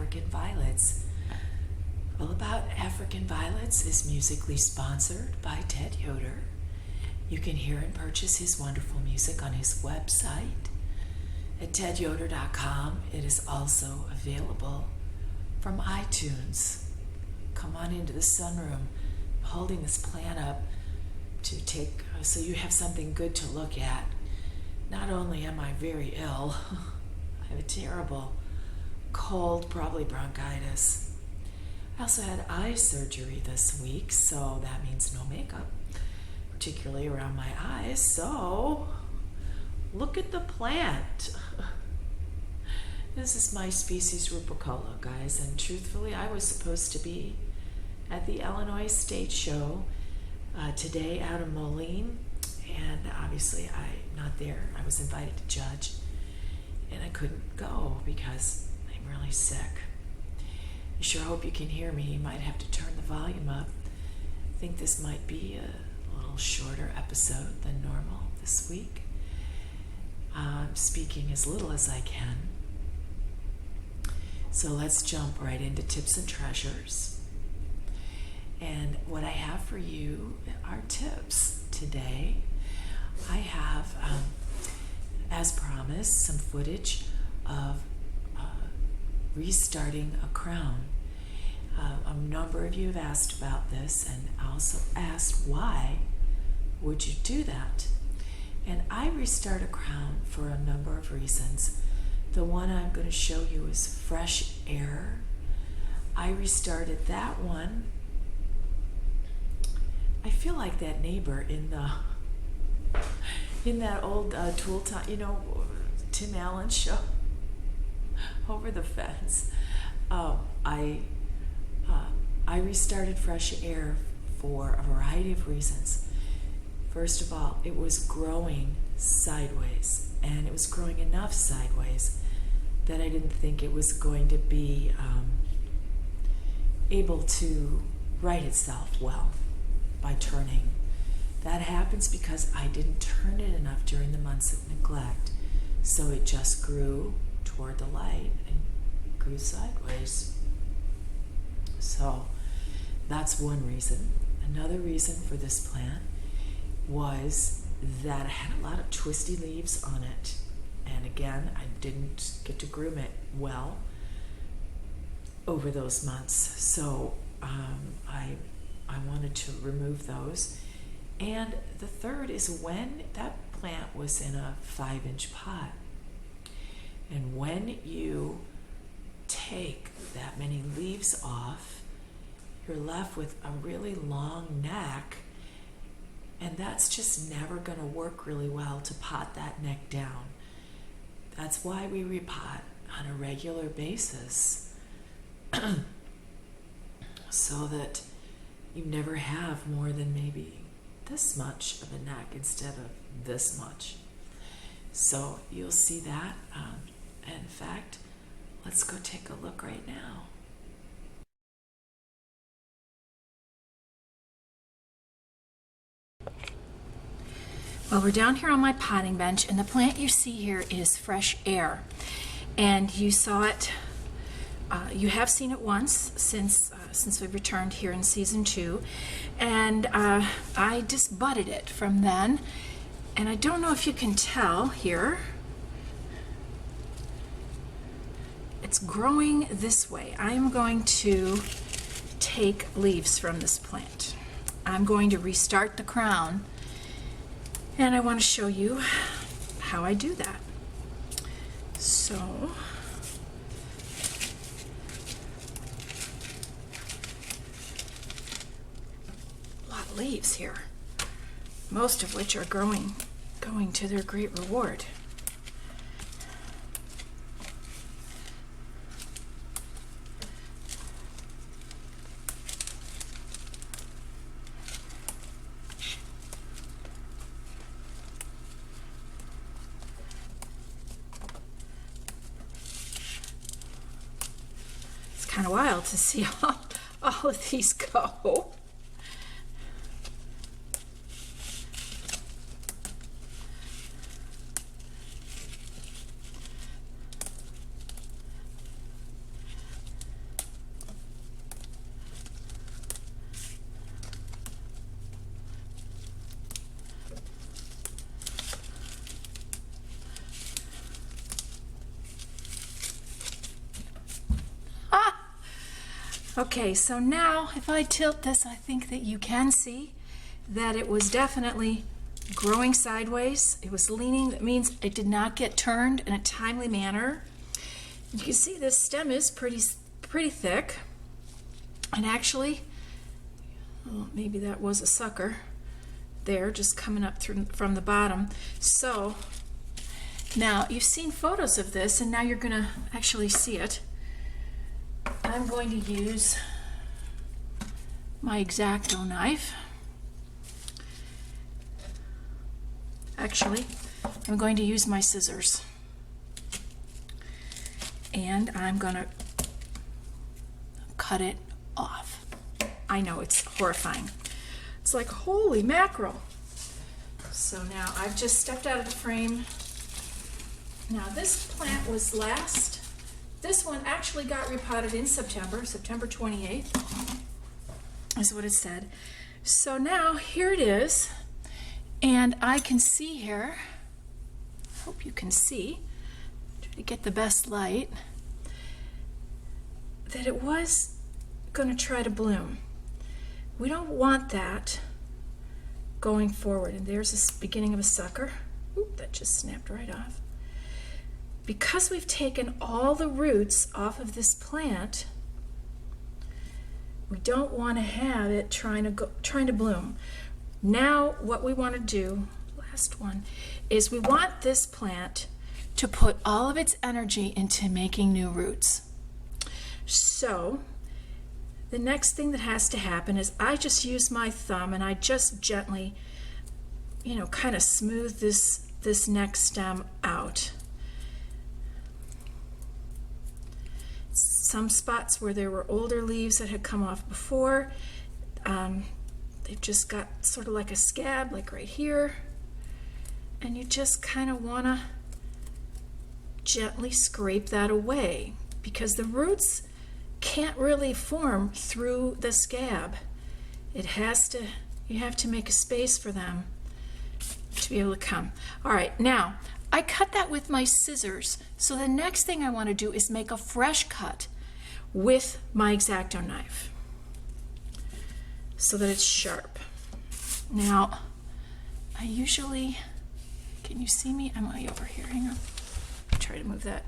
African Violets. All About African Violets is musically sponsored by Ted Yoder. You can hear and purchase his wonderful music on his website at tedyoder.com. It is also available from iTunes. Come on into the sunroom. I'm holding this plant up to take so you have something good to look at. Not only am I very ill, I have a terrible cold, probably bronchitis. I also had eye surgery this week, so that means no makeup, particularly around my eyes. So look at the plant. This is my species Rupicola, guys, and truthfully, I was supposed to be at the Illinois State Show today out of Moline, and obviously I'm not there. I was invited to judge, and I couldn't go because I'm really sick. I sure hope you can hear me. You might have to turn the volume up. I think this might be a little shorter episode than normal this week. I'm speaking as little as I can. So let's jump right into tips and treasures. And what I have for you are tips today. I have, as promised, some footage of restarting a crown. A number of you have asked about this and also asked why would you do that? And I restart a crown for a number of reasons. The one I'm going to show you is fresh air. I restarted that one. I feel like that neighbor in that old Tool Time, Tim Allen show, Over the Fence. I restarted fresh air for a variety of reasons. First of all, it was growing sideways, and it was growing enough sideways that I didn't think it was going to be able to right itself well by turning. That happens because I didn't turn it enough during the months of neglect, so it just grew toward the light and grew sideways. So that's one reason. Another reason for this plant was that it had a lot of twisty leaves on it, and again, I didn't get to groom it well over those months, so I wanted to remove those. And the third is when that plant was in a 5-inch pot, and when you take that many leaves off, you're left with a really long neck, and that's just never going to work really well to pot that neck down. That's why we repot on a regular basis, so that you never have more than maybe this much of a neck instead of this much. So you'll see that. In fact, let's go take a look right now. Well, we're down here on my potting bench, and the plant you see here is Fresh Air. And you saw it, you have seen it once since we've returned here in season 2. And I just budded it from then. And I don't know if you can tell here. It's growing this way. I'm going to take leaves from this plant. I'm going to restart the crown, and I want to show you how I do that. So, a lot of leaves here, most of which are going to their great reward. Kind of wild to see all of these go. Okay, so now if I tilt this, I think that you can see that it was definitely growing sideways. It was leaning. That means it did not get turned in a timely manner. You can see this stem is pretty thick. And actually, oh, maybe that was a sucker there just coming up through from the bottom. So now you've seen photos of this, and now you're going to actually see it. I'm going to use my X-Acto knife. Actually, I'm going to use my scissors. And I'm going to cut it off. I know, it's horrifying. It's like, holy mackerel. So now I've just stepped out of the frame. Now this plant was this one actually got repotted in September 28th, is what it said. So now here it is, and I can see here, I hope you can see, try to get the best light, that it was going to try to bloom. We don't want that going forward. And there's this beginning of a sucker. Oop, that just snapped right off. Because we've taken all the roots off of this plant, we don't want to have it trying to bloom. Now what we want to do, last one, is we want this plant to put all of its energy into making new roots. So the next thing that has to happen is I just use my thumb and I just gently, kind of smooth this next stem out. Some spots where there were older leaves that had come off before, they've just got sort of like a scab, like right here. And you just kind of want to gently scrape that away because the roots can't really form through the scab. You have to make a space for them to be able to come. All right, now I cut that with my scissors. So the next thing I want to do is make a fresh cut with my X-Acto knife so that it's sharp. Now, I usually, can you see me? I'm way over here, hang on. I'll try to move that.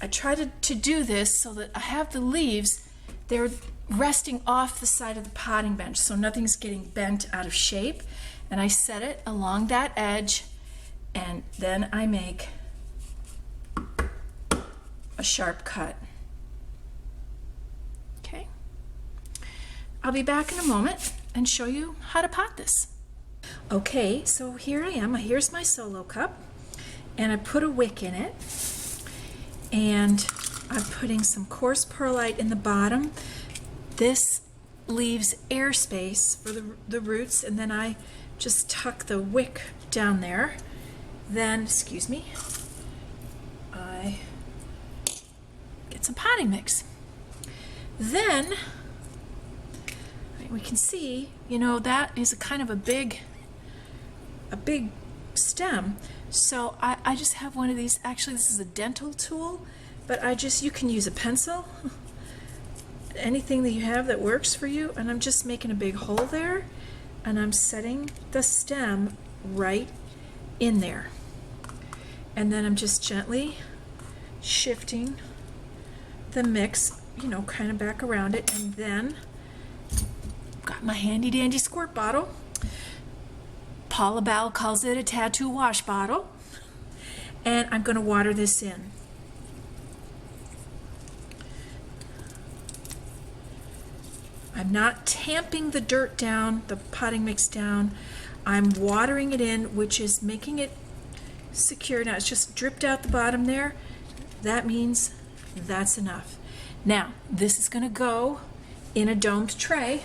I try to do this so that I have the leaves, they're resting off the side of the potting bench so nothing's getting bent out of shape. And I set it along that edge, and then I make a sharp cut. Okay. I'll be back in a moment and show you how to pot this. Okay, so here I am. Here's my solo cup, and I put a wick in it, and I'm putting some coarse perlite in the bottom. This leaves airspace for the roots, and then I just tuck the wick down there. Then, excuse me, I get some potting mix. Then we can see, that is a kind of a big stem. So I just have one of these. Actually, this is a dental tool, but you can use a pencil, anything that you have that works for you. And I'm just making a big hole there, and I'm setting the stem right in there. And then I'm just gently shifting the mix, kind of back around it. And then got my handy dandy squirt bottle. Paula Bell calls it a tattoo wash bottle. And I'm going to water this in. I'm not tamping the dirt down, the potting mix down. I'm watering it in, which is making it secure. Now it's just dripped out the bottom there. That means that's enough. Now this is going to go in a domed tray,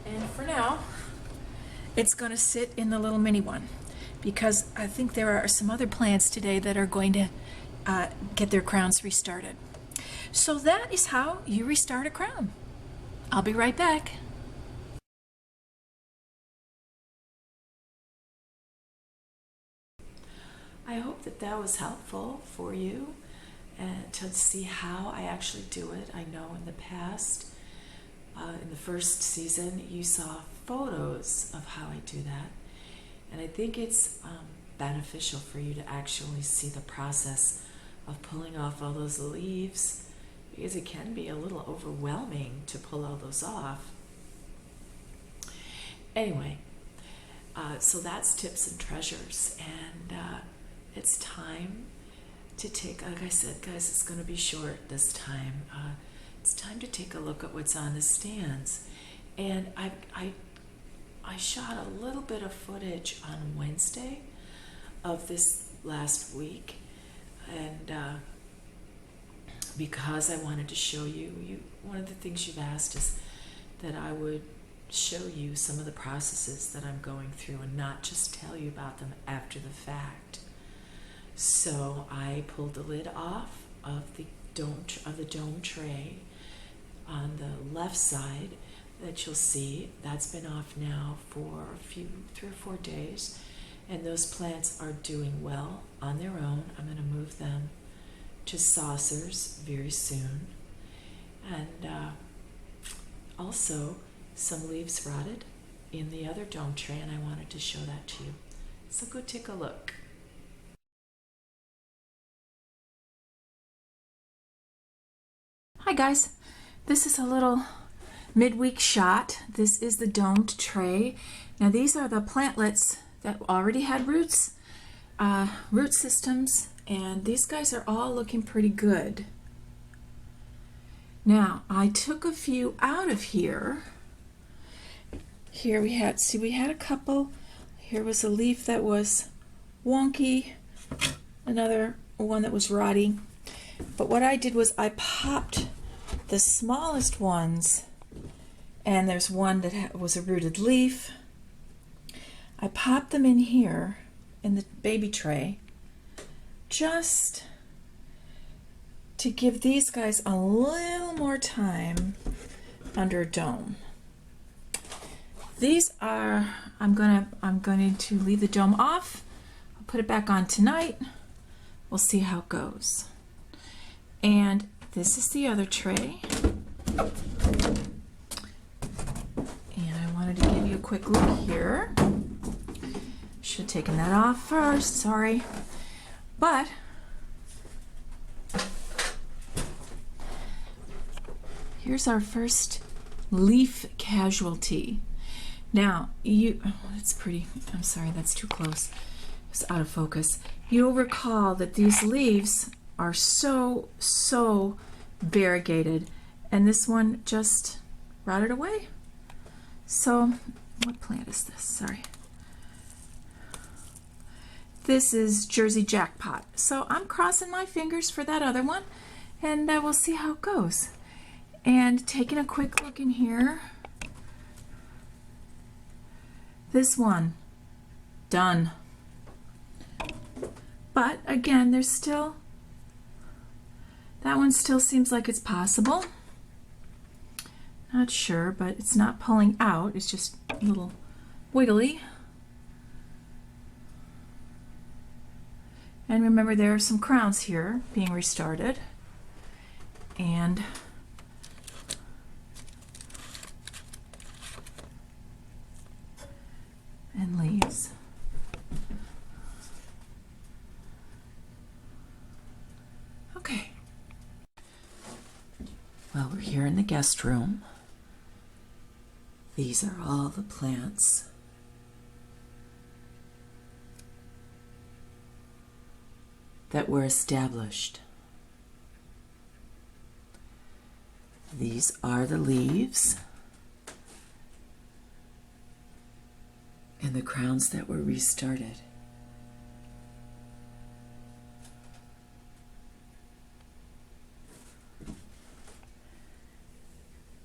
and for now it's going to sit in the little mini one because I think there are some other plants today that are going to get their crowns restarted. So that is how you restart a crown. I'll be right back. I hope that was helpful for you, and to see how I actually do it. I know in the past, in the first season, you saw photos of how I do that. And I think it's beneficial for you to actually see the process of pulling off all those leaves, because it can be a little overwhelming to pull all those off. Anyway, so that's tips and treasures, and it's time to take, like I said, guys, it's going to be short this time. It's time to take a look at what's on the stands. And I shot a little bit of footage on Wednesday of this last week, and because I wanted to show you, one of the things you've asked is that I would show you some of the processes that I'm going through and not just tell you about them after the fact. So I pulled the lid off of the dome tray on the left side that you'll see. That's been off now for 3 or 4 days, and those plants are doing well on their own. I'm going to move them to saucers very soon. And also some leaves rotted in the other dome tray, and I wanted to show that to you. So go take a look. Hi guys, this is a little midweek shot. This is the domed tray. Now these are the plantlets that already had roots, root systems, and these guys are all looking pretty good. Now I took a few out of here. Here we had a couple. Here was a leaf that was wonky, another one that was rotty. But what I did was I popped the smallest ones, and there's one that was a rooted leaf. I popped them in here in the baby tray just to give these guys a little more time under a dome. These are, I'm going to leave the dome off. I'll put it back on tonight. We'll see how it goes. And this is the other tray. And I wanted to give you a quick look here. Should have taken that off first, sorry. But here's our first leaf casualty. Now, it's pretty, I'm sorry, that's too close. It's out of focus. You'll recall that these leaves are so variegated, and this one just rotted away. So, what plant is this? Sorry. This is Jersey Jackpot. So I'm crossing my fingers for that other one, and we'll see how it goes. And taking a quick look in here, this one, done. But again, there's still, that one still seems like it's possible. Not sure, but it's not pulling out. It's just a little wiggly. And remember, there are some crowns here being restarted. And leaves. Okay. Well, we're here in the guest room. These are all the plants that were established. These are the leaves and the crowns that were restarted.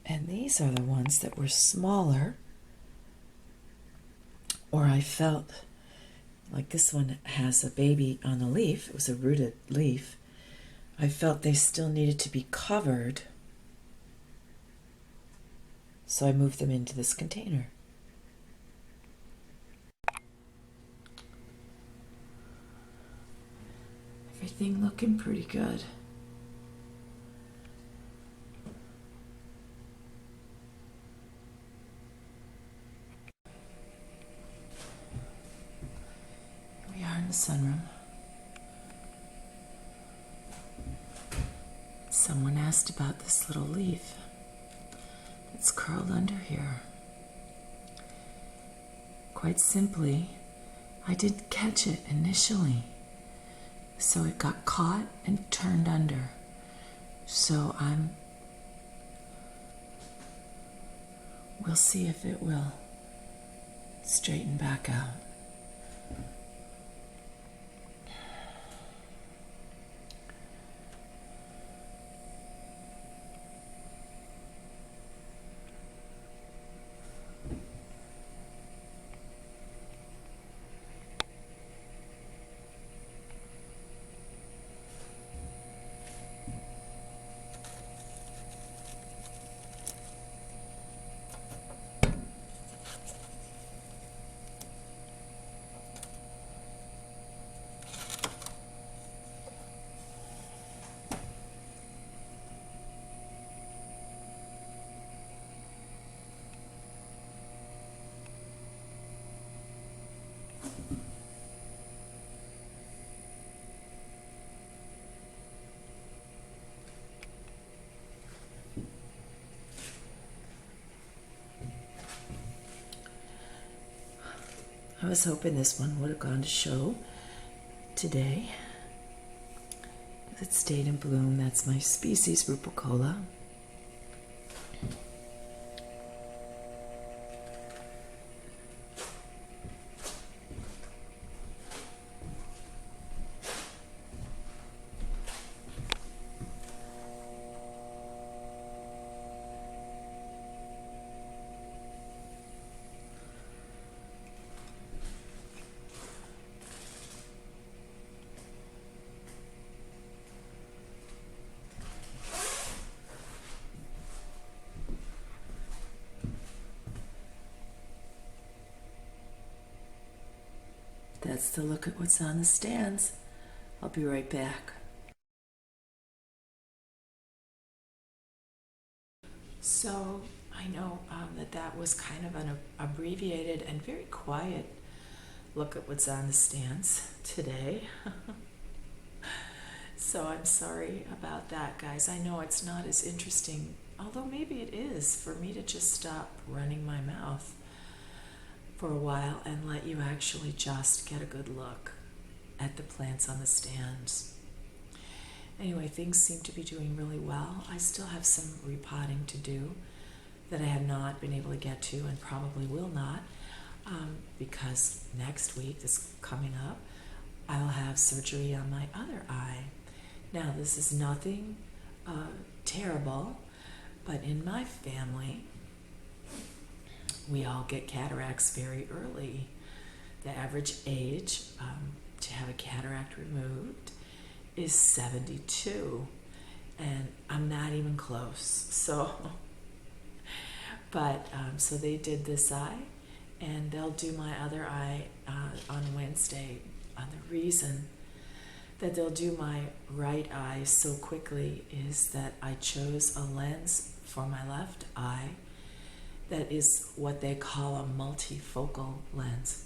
And these are the ones that were smaller, or I felt like this one has a baby on the leaf. It was a rooted leaf. I felt they still needed to be covered, so I moved them into this container. Everything looking pretty good. sunroom. Someone asked about this little leaf that's curled under here. Quite simply, I didn't catch it initially, so it got caught and turned under. So we'll see if it will straighten back out. I was hoping this one would have gone to show today. It stayed in bloom. That's my species, Rupicola. That's the look at what's on the stands. I'll be right back. So I know that was kind of an abbreviated and very quiet look at what's on the stands today. So I'm sorry about that, guys. I know it's not as interesting, although maybe it is, for me to just stop running my mouth for a while and let you actually just get a good look at the plants on the stands. Anyway, things seem to be doing really well. I still have some repotting to do that I have not been able to get to and probably will not, because next week, this coming up, I'll have surgery on my other eye. Now, this is nothing terrible, but in my family, we all get cataracts very early. The average age to have a cataract removed is 72, and I'm not even close. So, so they did this eye, and they'll do my other eye on Wednesday. The reason that they'll do my right eye so quickly is that I chose a lens for my left eye that is what they call a multifocal lens.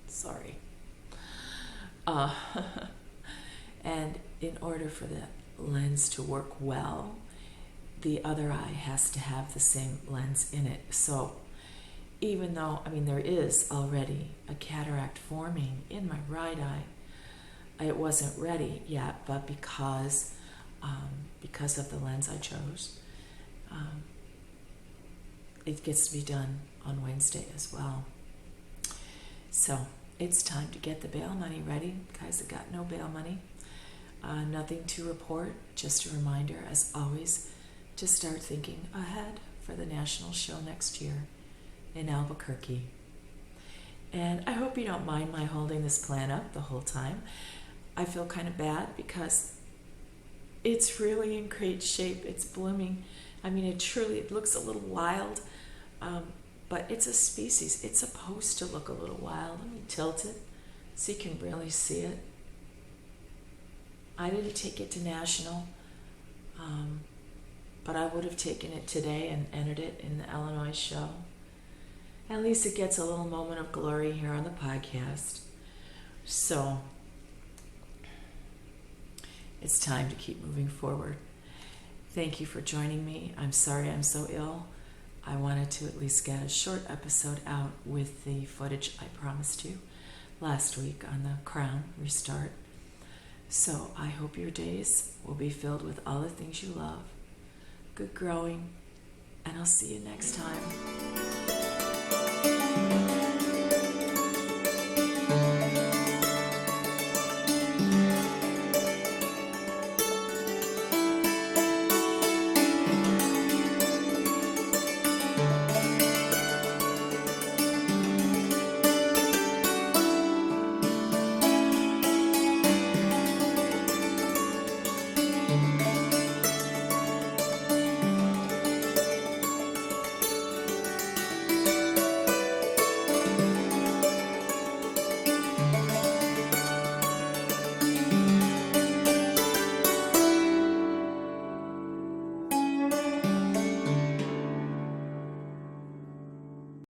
Sorry. And in order for the lens to work well, the other eye has to have the same lens in it. So even though, there is already a cataract forming in my right eye, it wasn't ready yet, but because of the lens I chose, it gets to be done on Wednesday as well. So it's time to get the bail money ready. Guys that got no bail money, nothing to report. Just a reminder, as always, to start thinking ahead for the national show next year in Albuquerque. And I hope you don't mind my holding this plant up the whole time. I feel kind of bad because it's really in great shape. It's blooming. It looks a little wild, but it's a species. It's supposed to look a little wild. Let me tilt it so you can really see it. I didn't take it to national, but I would have taken it today and entered it in the Illinois show. at least it gets a little moment of glory here on the podcast. So it's time to keep moving forward. Thank you for joining me. I'm sorry I'm so ill. I wanted to at least get a short episode out with the footage I promised you last week on the Crown Restart. So I hope your days will be filled with all the things you love, good growing, and I'll see you next time.